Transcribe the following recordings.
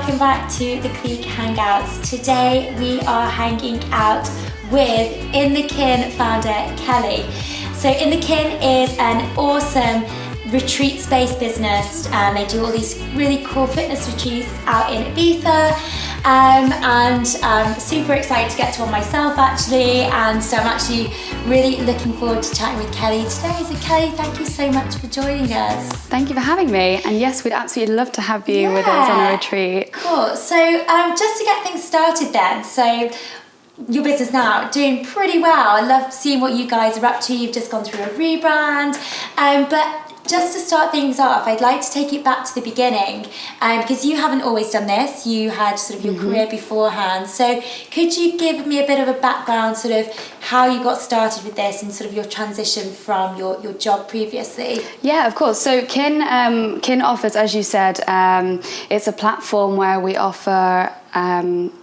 welcome back to the Clique Hangouts. Today we are hanging out with In the Kin founder Kelly. So In the Kin is an awesome retreats-based business, and they do all these really cool fitness retreats out in Ibiza. And super excited to get to one myself actually, and so I'm actually really looking forward to chatting with Kelly today. So Kelly, thank you so much for joining us. Thank you for having me, and yes, we'd absolutely love to have you with us on a retreat. Cool. So just to get things started then, so your business now doing pretty well. I love seeing what you guys are up to. You've just gone through a rebrand, but just to start things off, I'd like to take it back to the beginning, because you haven't always done this. You had sort of your career beforehand. So could you give me a bit of a background, sort of how you got started with this and sort of your transition from your job previously? Yeah, of course. So Kin offers, as you said, it's a platform where we offer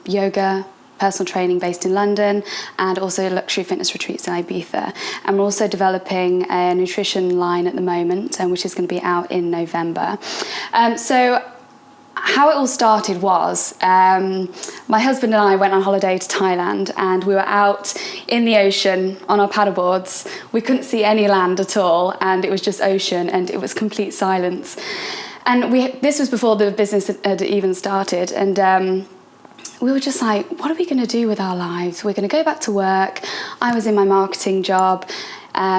yoga, personal training based in London, and also luxury fitness retreats in Ibiza. And we're also developing a nutrition line at the moment, which is going to be out in November. So how it all started was my husband and I went on holiday to Thailand, and we were out in the ocean on our paddleboards. We couldn't see any land at all, and it was just ocean, and it was complete silence. And this was before the business had even started, and we were just like, what are we going to do with our lives? We're going to go back to work. I was in my marketing job.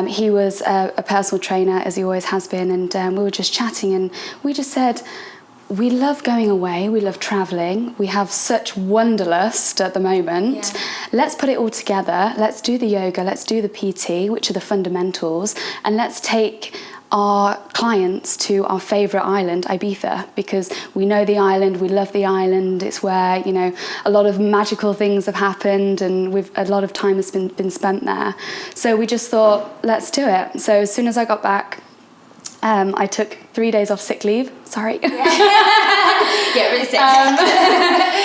He was a personal trainer, as he always has been. And we were just chatting, and we just said, we love going away. We love traveling. We have such wanderlust at the moment. Yeah. Let's put it all together. Let's do the yoga. Let's do the PT, which are the fundamentals. And let's take our clients to our favourite island, Ibiza, because we know the island, we love the island. It's where, you know, a lot of magical things have happened, and a lot of time has been spent there. So we just thought, let's do it. So as soon as I got back, I took 3 days off sick leave. Sorry. Yeah, really sick.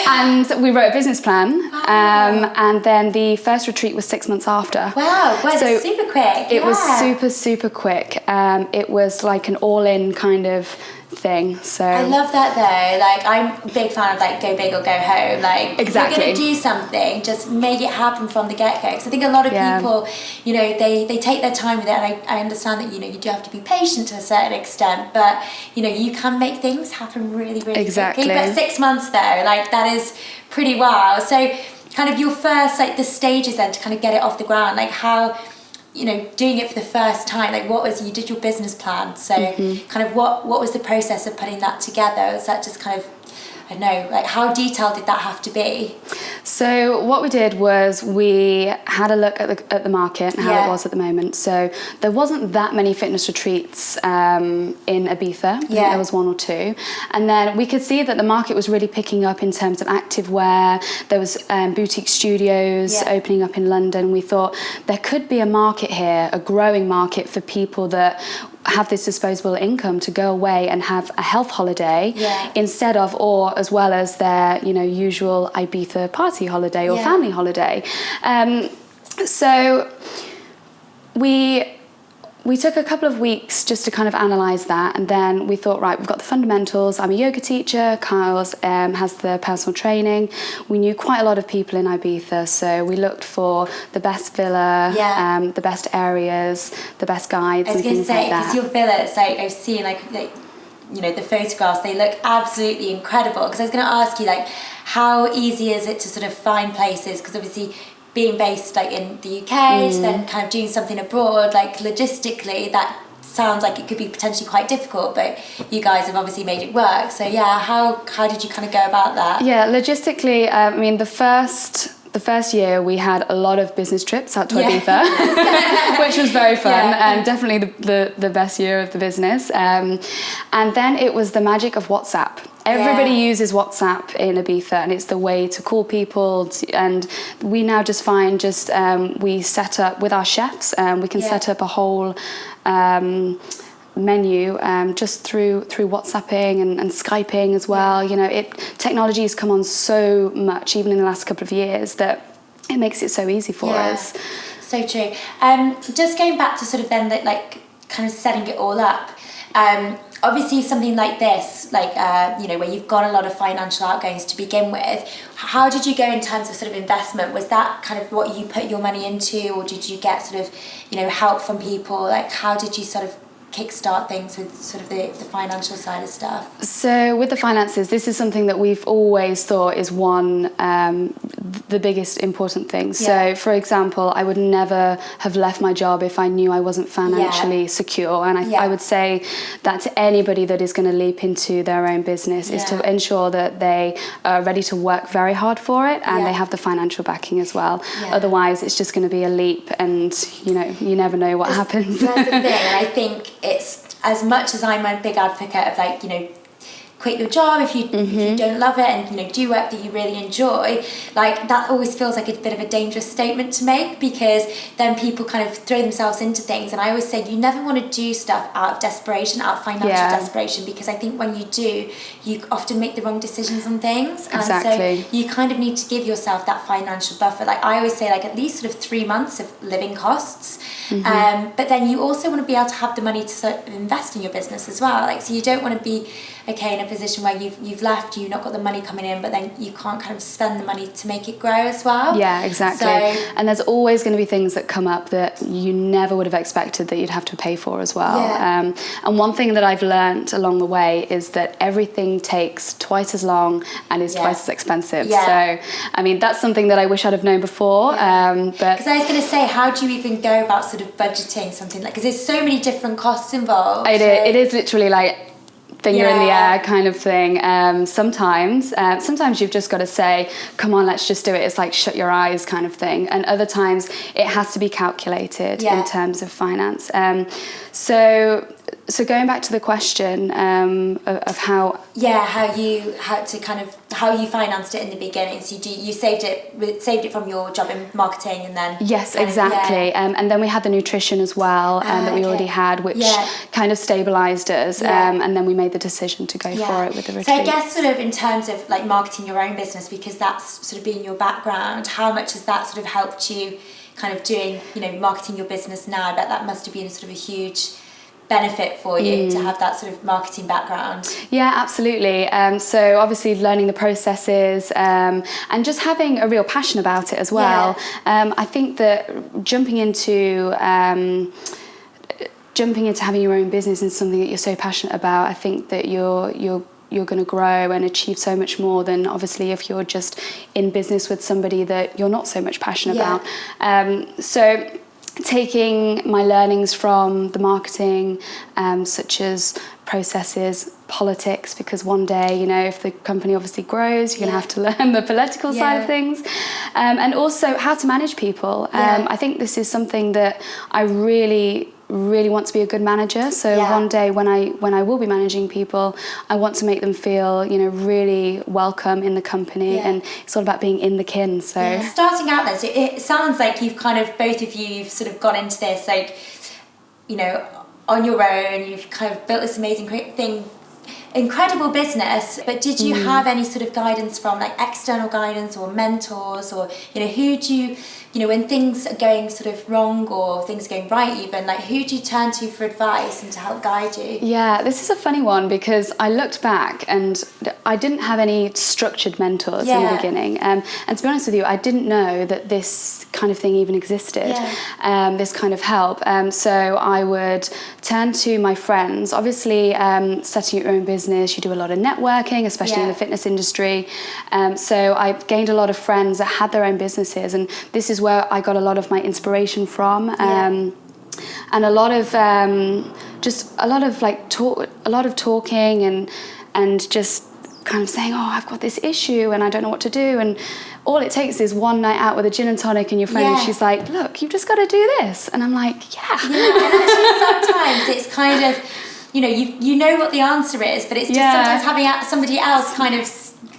And we wrote a business plan. And then the first retreat was 6 months after. Wow, so super quick. It was super quick. It was like an all-in kind of thing. So I love that though. Like, I'm a big fan of like go big or go home. Like, exactly. If you're going to do something, just make it happen from the get-go. Because I think a lot of people, you know, they take their time with it, and I understand that, you know, you do have to be patient to a certain extent, but you know, you can make things happen really exactly. quickly. But 6 months though, like, that is pretty wild. So kind of your first, like, the stages then to kind of get it off the ground, like how, you know, doing it for the first time, like you did your business plan, so kind of what was the process of putting that together? Was that just kind of, I don't know, like how detailed did that have to be? So what we did was we had a look at the market and how it was at the moment. So there wasn't that many fitness retreats in Ibiza. I think there was one or two. And then we could see that the market was really picking up in terms of activewear. There was boutique studios opening up in London. We thought there could be a market here, a growing market for people that have this disposable income to go away and have a health holiday instead of, or as well as their, you know, usual Ibiza party holiday or family holiday. So we took a couple of weeks just to kind of analyse that, and then we thought, right, we've got the fundamentals. I'm a yoga teacher. Kyle's has the personal training. We knew quite a lot of people in Ibiza, so we looked for the best villa, the best areas, the best guides, and things like that. Because your villas, like I've seen, like you know, the photographs, they look absolutely incredible. Because I was going to ask you, like, how easy is it to sort of find places? Because obviously, being based like in the UK, to then kind of doing something abroad, like logistically, that sounds like it could be potentially quite difficult, but you guys have obviously made it work. So yeah, how did you kind of go about that? Yeah, logistically, I mean, the first year we had a lot of business trips out to Ibiza, which was very fun, and definitely the best year of the business. And then it was the magic of WhatsApp. Everybody uses WhatsApp in Ibiza, and it's the way to call people. And we now just find we set up with our chefs, we can set up a whole menu just through WhatsApping and Skyping as well. You know, technology has come on so much, even in the last couple of years, that it makes it so easy for us. So true. Just going back to sort of then that, like, kind of setting it all up. Obviously something like this, like, where you've got a lot of financial outgoings to begin with, how did you go in terms of sort of investment? Was that kind of what you put your money into, or did you get sort of, help from people? Like, how did you sort of kickstart things with sort of the financial side of stuff? So with the finances, this is something that we've always thought is the biggest important thing. So for example, I would never have left my job if I knew I wasn't financially secure. And I would say that to anybody that is going to leap into their own business is to ensure that they are ready to work very hard for it, and they have the financial backing as well. Otherwise, it's just going to be a leap, and you never know what happens. That's the thing, and I think it's, as much as I'm a big advocate of, like, quit your job if you don't love it, and do work that you really enjoy, like, that always feels like a bit of a dangerous statement to make, because then people kind of throw themselves into things. And I always say you never want to do stuff out of desperation, out of financial desperation, because I think when you do, you often make the wrong decisions on things. Exactly. And so you kind of need to give yourself that financial buffer. Like, I always say, like, at least sort of 3 months of living costs. But then you also want to be able to have the money to sort of invest in your business as well. Like, so you don't want to be in a position where you've left, you've not got the money coming in, but then you can't kind of spend the money to make it grow as well. Yeah, exactly. And there's always going to be things that come up that you never would have expected that you'd have to pay for as well. And one thing that I've learned along the way is that everything takes twice as long and is twice as expensive. So, I mean, that's something that I wish I'd have known before. But because I was going to say, how do you even go about sort of budgeting something like? Because there's so many different costs involved. It is literally like finger in the air kind of thing. Sometimes you've just got to say, come on, let's just do it. It's like shut your eyes kind of thing. And other times it has to be calculated in terms of finance. So going back to the question of how you financed it in the beginning. So you saved it from your job in marketing, and then exactly. And then we had the nutrition as well that we already had, which kind of stabilised us. And then we made the decision to go for it with the retreats. So I guess sort of in terms of like marketing your own business, because that's sort of been your background, how much has that sort of helped you kind of doing, marketing your business now? I bet that must have been sort of a huge benefit for you to have that sort of marketing background. Yeah, absolutely. So obviously learning the processes and just having a real passion about it as well. I think that jumping into having your own business is something that you're so passionate about. I think that you're going to grow and achieve so much more than obviously if you're just in business with somebody that you're not so much passionate about. So taking my learnings from the marketing, such as processes, politics, because one day, if the company obviously grows, you're going to have to learn the political side of things, and also how to manage people. I think this is something that I really want to be a good manager. So one day when I will be managing people, I want to make them feel, really welcome in the company, and it's all about being in the kin. So starting out then, so it sounds like you've kind of, both of you've sort of gone into this like, on your own, you've kind of built this amazing thing, incredible business, but did you have any sort of guidance from like external guidance or mentors, or who do you when things are going sort of wrong or things are going right, even, like, who do you turn to for advice and to help guide you? Yeah, this is a funny one, because I looked back and I didn't have any structured mentors in the beginning, and to be honest with you, I didn't know that this kind of thing even existed, this kind of help. So I would turn to my friends. Obviously, setting your own business, you do a lot of networking, especially in the fitness industry. So I gained a lot of friends that had their own businesses, and this is where I got a lot of my inspiration from, and a lot of talking and just kind of saying, oh, I've got this issue and I don't know what to do, and all it takes is one night out with a gin and tonic and your friend, and she's like, look, you've just got to do this, and I'm like, and actually sometimes it's kind of, you know what the answer is, but it's just sometimes having somebody else kind of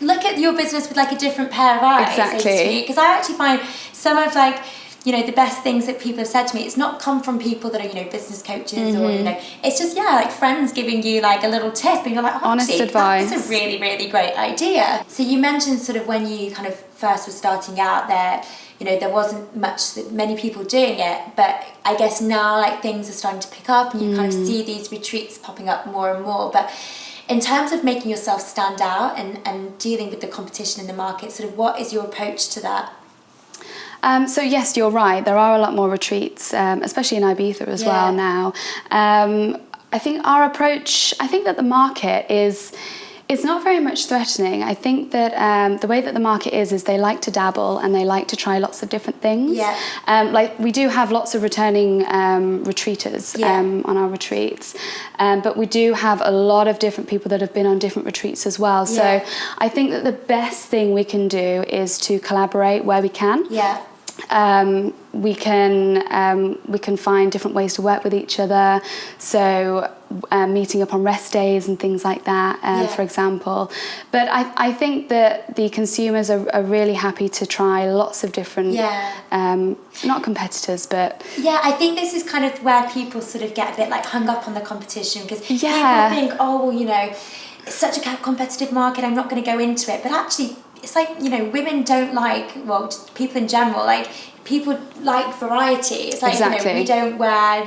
look at your business with like a different pair of eyes. Exactly. Because I actually find some of like, the best things that people have said to me, it's not come from people that are, business coaches or, it's just, like friends giving you like a little tip, and you're like, oh, honest advice. That's a really, really great idea. So you mentioned sort of when you kind of first were starting out there, there wasn't many people doing it, but I guess now like things are starting to pick up and you kind of see these retreats popping up more and more. But in terms of making yourself stand out and dealing with the competition in the market, sort of what is your approach to that? So yes, you're right. There are a lot more retreats, especially in Ibiza as well now. I think our approach, I think that the market it's not very much threatening. I think that the way that the market is they like to dabble and they like to try lots of different things. Like we do have lots of returning retreaters on our retreats, but we do have a lot of different people that have been on different retreats as well. So I think that the best thing we can do is to collaborate where we can. We can find different ways to work with each other, so meeting up on rest days and things like that, for example. But I think that the consumers are really happy to try lots of different, not competitors, but... I think this is kind of where people sort of get a bit like hung up on the competition, because people think, oh, well, it's such a competitive market, I'm not going to go into it. But actually, it's like, women don't like, well, just people in general, like, people like variety. It's like, we don't wear,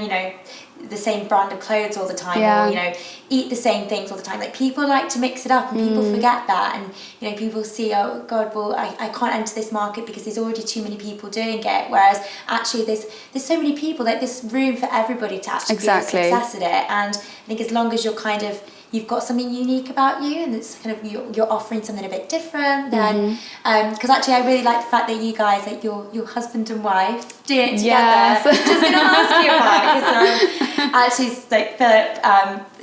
the same brand of clothes all the time, or, eat the same things all the time. Like, people like to mix it up, and people forget that. And, people see, oh, God, well, I can't enter this market because there's already too many people doing it. Whereas, actually, there's so many people, like, there's room for everybody to actually be a success at it. And I think as long as you've got something unique about you, and it's kind of you're offering something a bit different, then because actually I really like the fact that you guys, like your husband and wife, do it together. Just going to ask you about it, because actually, like, Philip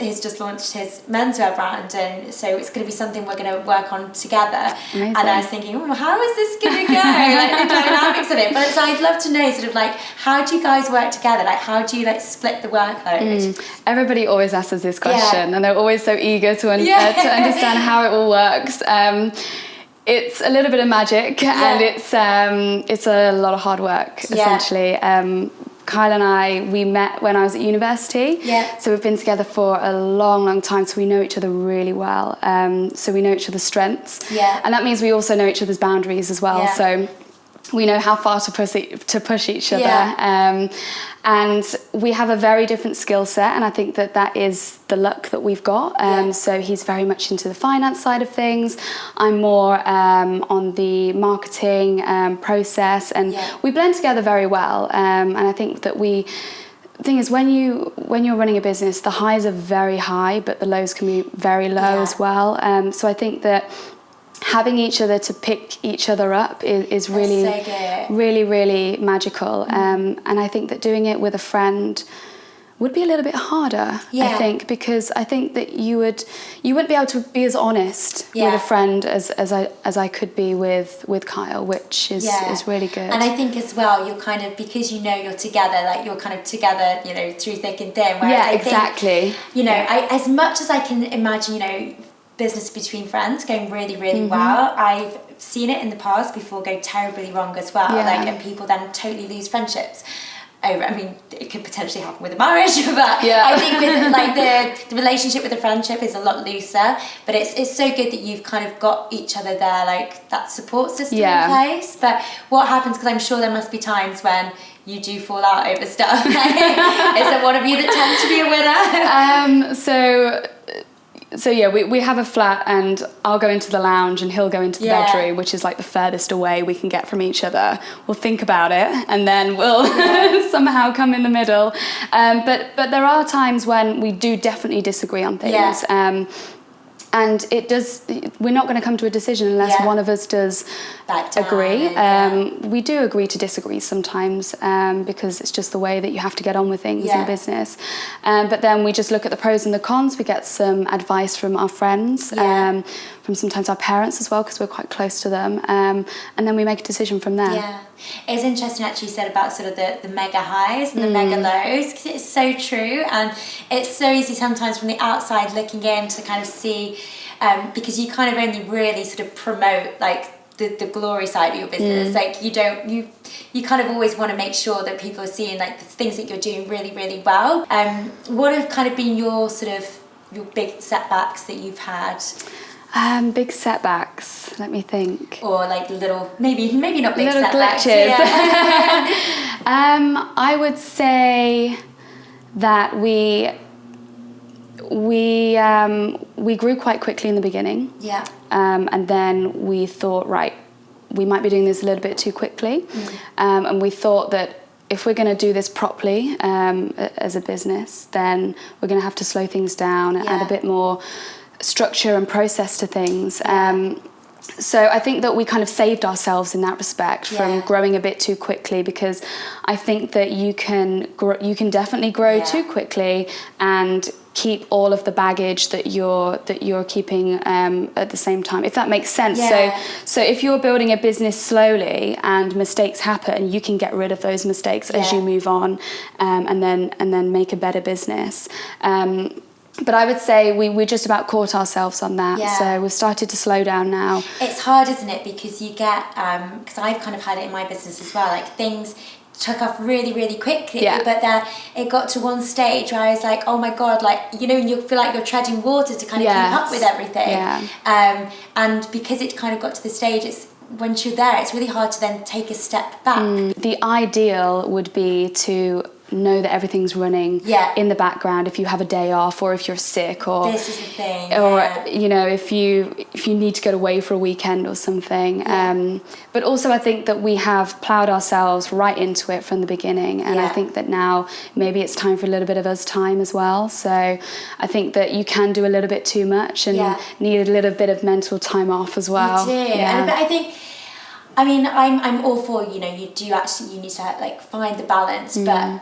has just launched his menswear brand, and so it's going to be something we're going to work on together. Amazing. And I was thinking, how is this going to go? Like, the dynamics of it. But so I'd love to know, sort of like, how do you guys work together? Like, how do you like split the workload? Everybody always asks us this question, and they're always so eager to understand how it all works. It's a little bit of magic, and it's a lot of hard work, essentially. Kyle and I, we met when I was at university, so we've been together for a long, long time, so we know each other really well. So we know each other's strengths, and that means we also know each other's boundaries as well. So we know how far to push each other. And we have a very different skill set, and I think that is the luck that we've got. So he's very much into the finance side of things. I'm more on the marketing process, and we blend together very well. And I think that the thing is, when you're running a business, the highs are very high, but the lows can be very low as well. So I think that having each other to pick each other up is really, really, really magical. And I think that doing it with a friend would be a little bit harder, I think, because I think that you wouldn't be able to be as honest with a friend as I could be with Kyle, which is really good. And I think as well, you're kind of, because you're together, like you're kind of together, through thick and thin. Whereas I think, I, as much as I can imagine, business between friends going really, really well, I've seen it in the past before go terribly wrong as well. Like, and people then totally lose friendships over. I mean, it could potentially happen with a marriage, but I think with like the relationship with the friendship is a lot looser. But it's so good that you've kind of got each other there, like that support system in place. But what happens? Because I'm sure there must be times when you do fall out over stuff. Is there one of you that tends to be a winner? So yeah, we have a flat, and I'll go into the lounge and he'll go into the bedroom, which is like the furthest away we can get from each other. We'll think about it, and then we'll somehow come in the middle. But there are times when we do definitely disagree on things. And we're not going to come to a decision unless one of us does agree. We do agree to disagree sometimes, because it's just the way that you have to get on with things in business. But then we just look at the pros and the cons. We get some advice from our friends, from sometimes our parents as well, because we're quite close to them. And then we make a decision from there. Yeah. It's interesting actually you said about sort of the mega highs and the mega lows, because it's so true, and it's so easy sometimes from the outside looking in to kind of see, because you kind of only really sort of promote like the glory side of your business. Like you kind of always want to make sure that people are seeing like the things that you're doing really, really well. What have kind of been your big setbacks that you've had? Big setbacks. Let me think. Or like little, maybe not big Little setbacks. glitches. Yeah. I would say that we grew quite quickly in the beginning. Yeah. And then we thought, right, we might be doing this a little bit too quickly. And we thought that if we're going to do this properly as a business, then we're going to have to slow things down and add a bit more structure and process to things. So I think that we kind of saved ourselves in that respect from growing a bit too quickly, because I think that you can definitely grow too quickly and keep all of the baggage that you're keeping at the same time, if that makes sense. So if you're building a business slowly and mistakes happen, you can get rid of those mistakes as you move on, and then make a better business. But I would say we just about caught ourselves on that. So we've started to slow down now. It's hard, isn't it? Because you get, because I've kind of had it in my business as well, like things took off really, really quickly. But then it got to one stage where I was like, oh my God, like, you know, you feel like you're treading water to kind of keep up with everything. And because it kind of got to the stage, it's, once you're there, it's really hard to then take a step back. The ideal would be to know that everything's running in the background if you have a day off, or if you're sick, or this is the thing, or you know, if you need to get away for a weekend or something. But also I think that we have ploughed ourselves right into it from the beginning, and I think that now maybe it's time for a little bit of us time as well. So I think that you can do a little bit too much and need a little bit of mental time off as well. You do. But I think, I mean, I'm all for, you know, you need to like find the balance, but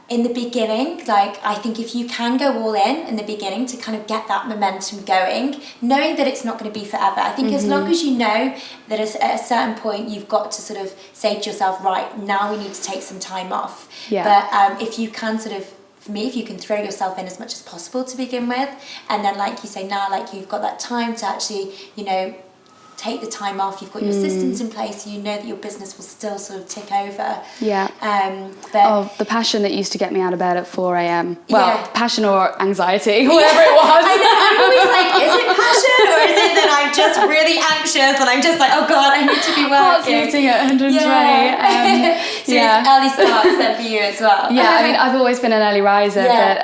in the beginning, like, I think if you can go all in the beginning to kind of get that momentum going, knowing that it's not going to be forever. I think as long as you know that at a certain point you've got to sort of say to yourself, right, now we need to take some time off. But if you can sort of, for me, if you can throw yourself in as much as possible to begin with, and then like you say now, like you've got that time to actually, you know, take the time off, you've got your systems in place, you know that your business will still sort of tick over. But the passion that used to get me out of bed at 4 a.m. Well, passion or anxiety, whatever it was. I know, I'm always like, is it passion, or is it that I'm just really anxious and I'm just like, oh God, I need to be working. Heart's beating at 120. So it's early starts then for you as well. I mean, I've always been an early riser, but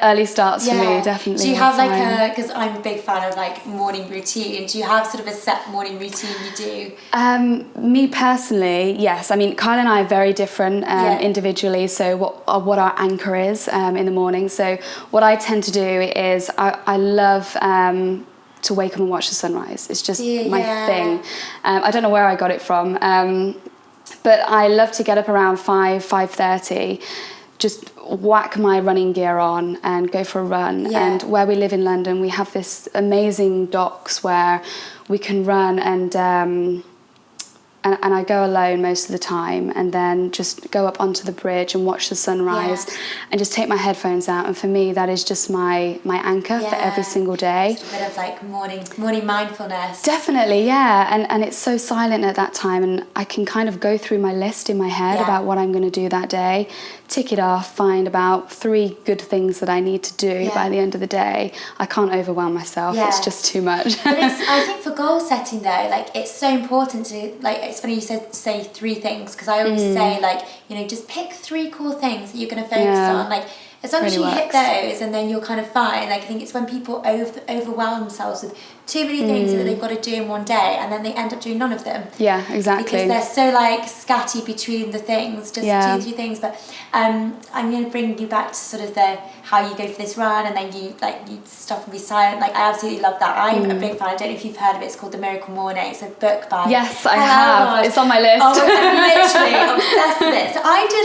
early starts for me, definitely. Do you have like because I'm a big fan of like morning routine, do you have sort of a set morning routine you do? Me personally, yes. I mean, Kyle and I are very different individually, so what our anchor is in the morning. So what I tend to do is I love to wake up and watch the sunrise. It's just my thing. I don't know where I got it from, but I love to get up around 5:30, just whack my running gear on and go for a run. And where we live in London, we have this amazing docks where we can run, and I go alone most of the time, and then just go up onto the bridge and watch the sunrise and just take my headphones out. And for me, that is just my anchor for every single day. Just a bit of like morning mindfulness. Definitely, and it's so silent at that time, and I can kind of go through my list in my head about what I'm going to do that day, tick it off, find about 3 good things that I need to do by the end of the day. I can't overwhelm myself. It's just too much. But I think for goal setting though, like it's so important to, like, it's funny you say 3 things, because I always say, like, you know, just pick 3 cool things that you're going to focus on. Like, as long as you hit those, and then you're kind of fine. Like, I think it's when people overwhelm themselves with too many things that they've got to do in one day, and then they end up doing none of them. Yeah, exactly. Because they're so like scatty between the things, just 2-3 things. But I'm going to bring you back to sort of how you go for this run, and then you stop and be silent. Like, I absolutely love that. I'm a big fan. I don't know if you've heard of it. It's called The Miracle Morning. It's a book by Yes, I have. It's on my list. Oh, I'm literally obsessed with it. So I did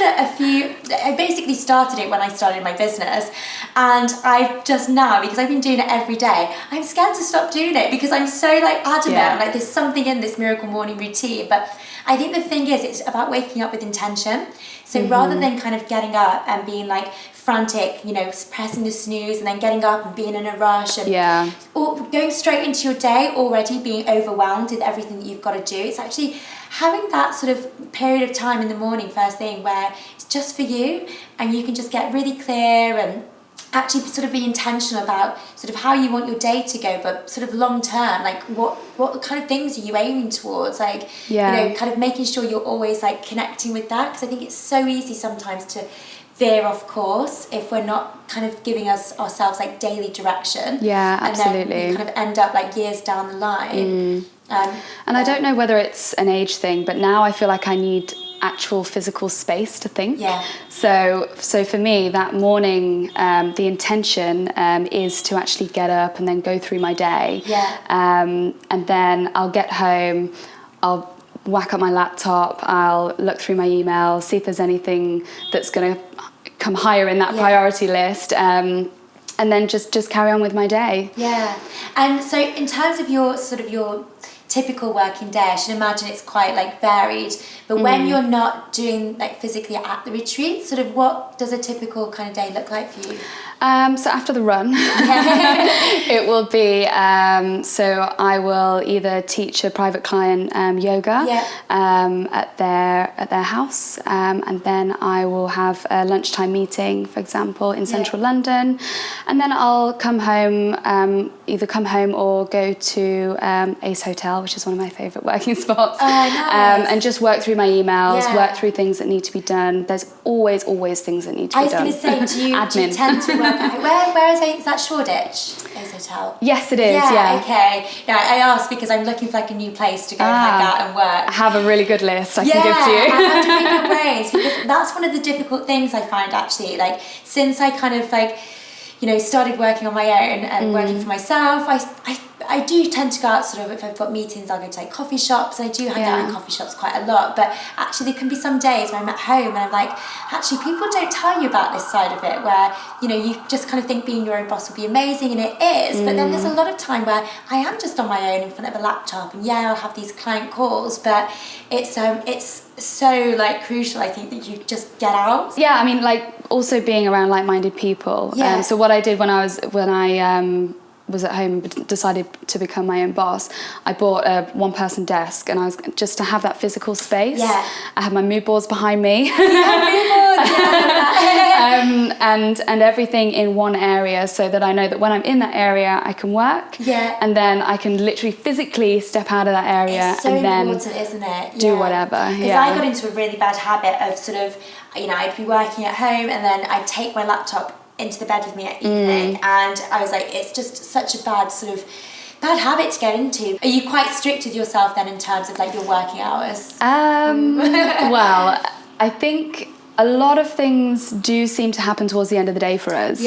I basically started it when I started my business, and I've just now, because I've been doing it every day, I'm scared to stop doing it because I'm so like adamant, like there's something in this miracle morning routine. But I think the thing is, it's about waking up with intention. So rather than kind of getting up and being like frantic, you know, pressing the snooze and then getting up and being in a rush and or going straight into your day already being overwhelmed with everything that you've got to do, it's actually having that sort of period of time in the morning first thing where it's just for you, and you can just get really clear and actually sort of be intentional about sort of how you want your day to go, but sort of long term, like what kind of things are you aiming towards, like you know, kind of making sure you're always like connecting with that, because I think it's so easy sometimes to veer off course if we're not kind of giving ourselves like daily direction. Absolutely. And then we kind of end up like years down the line. And I don't know whether it's an age thing, but now I feel like I need actual physical space to think. So for me, that morning, the intention is to actually get up and then go through my day. And then I'll get home, I'll whack up my laptop, I'll look through my emails, see if there's anything that's going to come higher in that priority list, and then just carry on with my day. And so in terms of your sort of your typical working day, I should imagine it's quite like varied, but when you're not doing like physically at the retreat, sort of what does a typical kind of day look like for you? So after the run, it will be, so I will either teach a private client yoga at their house, and then I will have a lunchtime meeting, for example, in central London, and then I'll come home, either come home or go to Ace Hotel, which is one of my favourite working spots, and just work through my emails, work through things that need to be done. There's always things that need to be done. I was going to say, do you tend to work at, where is it? Is that Shoreditch, Ace Hotel? Yes, it is, okay. No, I asked because I'm looking for like a new place to go and hang out and work. I have a really good list I can give to you. I have to pick your brains, because that's one of the difficult things I find actually, like since I kind of like, you know, started working on my own and working for myself, I do tend to go out sort of, if I've got meetings, I'll go to like coffee shops, and I do hang out in coffee shops quite a lot, but actually there can be some days where I'm at home and I'm like, actually people don't tell you about this side of it, where, you know, you just kind of think being your own boss will be amazing, and it is, but then there's a lot of time where I am just on my own in front of a laptop, and I'll have these client calls, but it's so like crucial, I think, that you just get out. I mean, like also being around like-minded people. So what I did when I was at home and decided to become my own boss, I bought a one-person desk, and I was just to have that physical space. I had my mood boards behind me. And everything in one area, so that I know that when I'm in that area I can work, and then I can literally physically step out of that area, it's so and then important, isn't it? do whatever. Because I got into a really bad habit of sort of, you know, I'd be working at home and then I'd take my laptop into the bed with me at evening, and I was like, it's just such a bad habit to get into. Are you quite strict with yourself then in terms of like your working hours? Well, I think a lot of things do seem to happen towards the end of the day for us.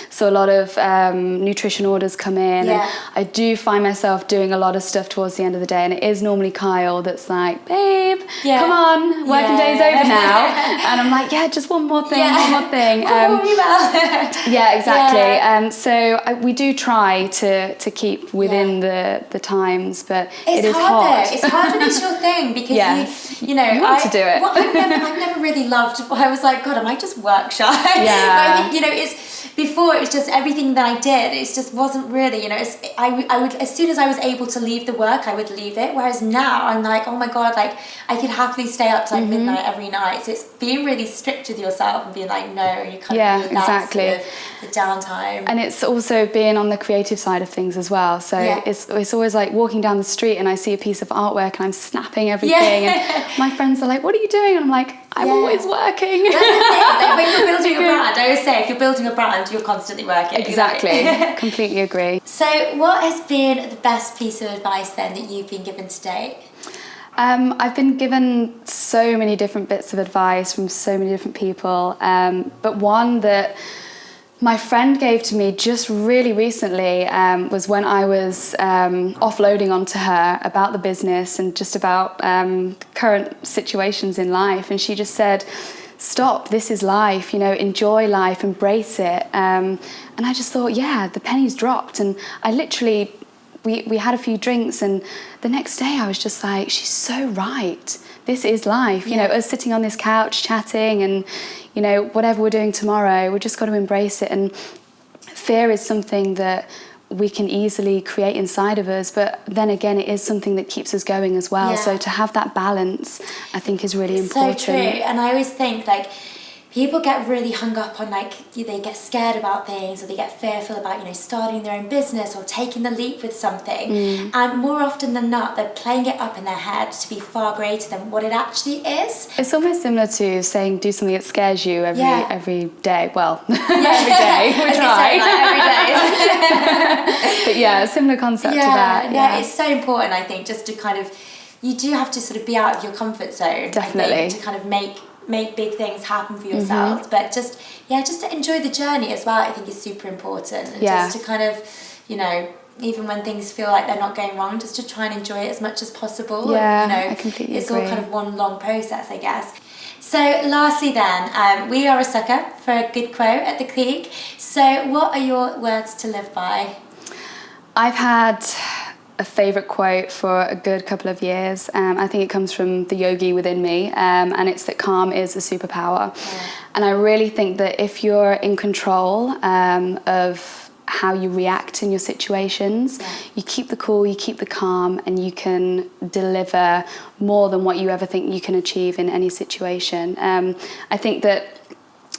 So a lot of nutrition orders come in. And I do find myself doing a lot of stuff towards the end of the day, and it is normally Kyle that's like, babe, come on, working day's over now. And I'm like, just one more thing, one more thing. Exactly. So we do try to keep within the times, but it is hard. It's hard when it's your thing, because you know, you want to do it. Well, I've never really loved. I was like, God, am I just work shy? But I think, you know, it's before it was just everything that I did. It just wasn't really, you know. I would, as soon as I was able to leave the work, I would leave it. Whereas now I'm like, oh my God, like I could happily stay up to like midnight every night. So it's being really strict with yourself and being like, no, you can't do that. Sort of the downtime. And it's also being on the creative side of things as well. So it's always like walking down the street and I see a piece of artwork and I'm snapping everything, and my friends are like, what are you doing? And I'm like, I'm always working. That's the thing. Like when you're building a brand, I always say, if you're building a brand, you're constantly working. Exactly. Completely agree. So what has been the best piece of advice then that you've been given to date? I've been given so many different bits of advice from so many different people, but one that my friend gave to me just really recently was when I was offloading onto her about the business and just about current situations in life, and she just said, stop, this is life, you know, enjoy life, embrace it. And I just thought, the pennies dropped, and I literally, we had a few drinks, and the next day I was just like, she's so right, this is life, you know, us sitting on this couch chatting, and you know, whatever we're doing tomorrow, we just got to embrace it. And fear is something that we can easily create inside of us, but then again, it is something that keeps us going as well. So to have that balance, I think, is really important. So true. And I always think, like, people get really hung up on like, they get scared about things, or they get fearful about, you know, starting their own business or taking the leap with something. And more often than not, they're playing it up in their head to be far greater than what it actually is. It's almost similar to saying do something that scares you every day. Well, every day. We try. Like, every day. But yeah, a similar concept to that. Yeah, it's so important, I think, just to kind of, you do have to sort of be out of your comfort zone. Definitely. I think, to kind of make big things happen for yourselves. But just to enjoy the journey as well, I think is super important. And just to kind of, you know, even when things feel like they're not going wrong, just to try and enjoy it as much as possible. Yeah, and, you know, I completely it's agree. all kind of one long process, I guess. So lastly then, we are a sucker for a good quote at the Clique. So what are your words to live by? I've had a favourite quote for a good couple of years. I think it comes from the yogi within me, and it's that calm is a superpower. And I really think that if you're in control of how you react in your situations, you keep the cool, you keep the calm, and you can deliver more than what you ever think you can achieve in any situation. I think that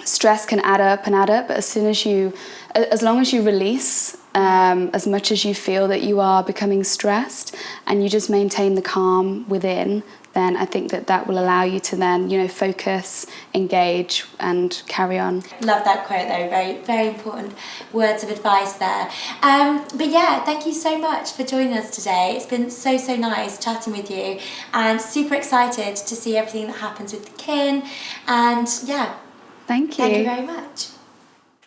stress can add up, but as long as you release as much as you feel that you are becoming stressed, and you just maintain the calm within, then I think that will allow you to then, you know, focus, engage, and carry on. Love that quote though, very, very important words of advice there. But yeah, thank you so much for joining us today. It's been so nice chatting with you, and super excited to see everything that happens with the kin. And yeah, thank you. Thank you very much.